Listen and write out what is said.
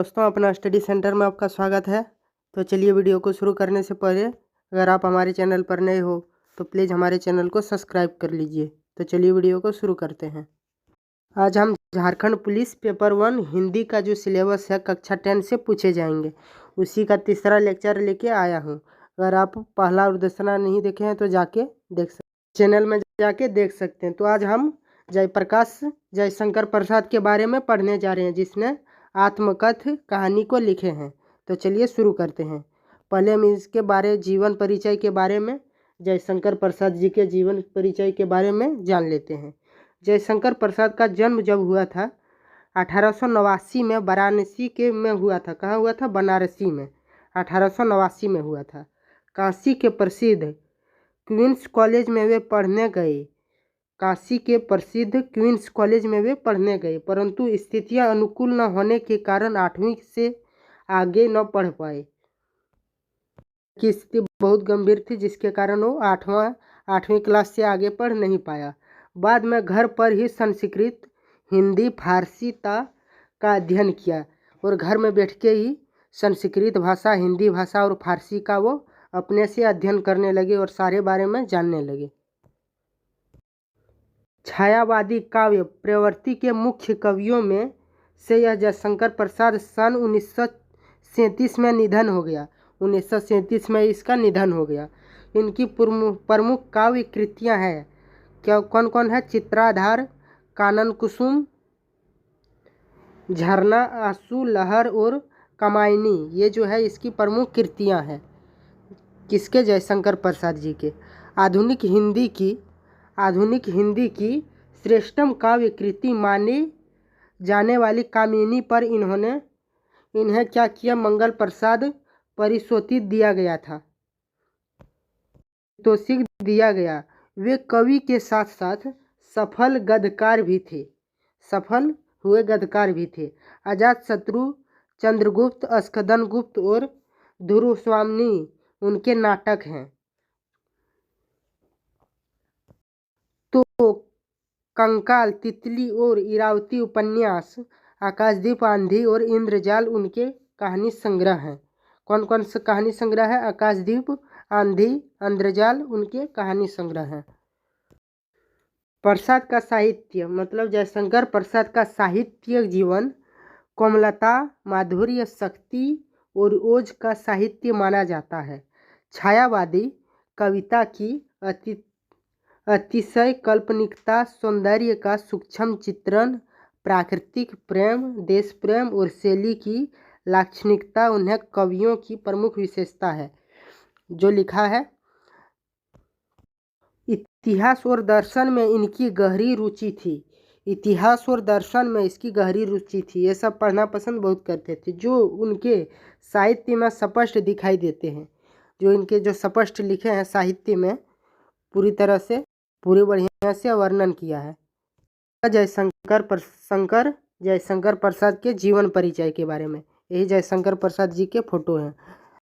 दोस्तों, अपना study centre में आपका स्वागत है। तो चलिए, वीडियो को शुरू करने से पहले अगर आप हमारे चैनल पर नए हो तो प्लीज़ हमारे चैनल को सब्सक्राइब कर लीजिए। तो चलिए, वीडियो को शुरू करते हैं। आज हम झारखंड पुलिस पेपर 1 हिंदी का जो सिलेबस है कक्षा 10 से पूछे जाएंगे, उसी का तीसरा लेक्चर लेके आया हूँ। अगर आप पहला और दूसरा नहीं देखे हैं तो जाके देख सकते, चैनल में जाके देख सकते हैं। तो आज हम जयप्रकाश जयशंकर प्रसाद के बारे में पढ़ने जा रहे हैं, जिसने आत्मकथ कहानी को लिखे हैं। तो चलिए शुरू करते हैं। पहले हम इसके जीवन परिचय के बारे में, जयशंकर प्रसाद जी के जीवन परिचय के बारे में जान लेते हैं। जयशंकर प्रसाद का जन्म जब हुआ था 1889 में वाराणसी के में हुआ था। कहाँ हुआ था? बनारसी में 1889 में हुआ था। काशी के प्रसिद्ध क्वींस कॉलेज में वे पढ़ने गए। काशी के प्रसिद्ध क्वींस कॉलेज में वे पढ़ने गए, परंतु स्थितियां अनुकूल न होने के कारण 8वीं से आगे न पढ़ पाए। की स्थिति बहुत गंभीर थी, जिसके कारण वो 8वीं क्लास से आगे पढ़ नहीं पाया। बाद में घर पर ही संस्कृत, हिंदी, फारसी का अध्ययन किया और घर में बैठ के ही संस्कृत भाषा, हिंदी भाषा और फारसी का वो अपने से अध्ययन करने लगे और सारे बारे में जानने लगे। छायावादी काव्य प्रवृत्ति के मुख्य कवियों में से यह जयशंकर प्रसाद सन 1937 में निधन हो गया। 1937 में इसका निधन हो गया। इनकी प्रमुख काव्य कृतियाँ हैं, क्या कौन कौन है? चित्राधार, कानन कुसुम, झरना, आंसू, लहर और कामायनी। ये जो है इसकी प्रमुख कृतियाँ हैं। किसके? जयशंकर प्रसाद जी के। आधुनिक हिंदी की श्रेष्ठतम काव्य कृति माने जाने वाली कामिनी पर इन्हें क्या किया? मंगल प्रसाद पारितोषिक दिया गया था। वे कवि के साथ साथ सफल गद्यकार भी थे। अजातशत्रु, चंद्रगुप्त, स्कंदन गुप्त और ध्रुवस्वामिनी उनके नाटक हैं। तो कंकाल, तितली और इरावती उपन्यास, आकाशदीप, आंधी और इंद्रजाल उनके कहानी संग्रह हैं। कौन कौन से कहानी संग्रह है? आकाशदीप, आंधी, इंद्रजाल उनके कहानी संग्रह हैं। प्रसाद का साहित्य, मतलब जयशंकर प्रसाद का साहित्य जीवन कोमलता, माधुर्य, शक्ति और ओज का साहित्य माना जाता है। छायावादी कविता की अतिशय काल्पनिकता, सौंदर्य का सूक्ष्म चित्रण, प्राकृतिक प्रेम, देश प्रेम और शैली की लाक्षणिकता उन्हें कवियों की प्रमुख विशेषता है। जो लिखा है, इतिहास और दर्शन में इनकी गहरी रुचि थी। इतिहास और दर्शन में इसकी गहरी रुचि थी। ये सब पढ़ना पसंद बहुत करते थे, जो उनके साहित्य में स्पष्ट दिखाई देते हैं। जो इनके जो स्पष्ट लिखे हैं साहित्य में पूरी बढ़िया से वर्णन किया है। जयशंकर प्रसाद के जीवन परिचय के बारे में, यही जयशंकर प्रसाद जी के फोटो हैं।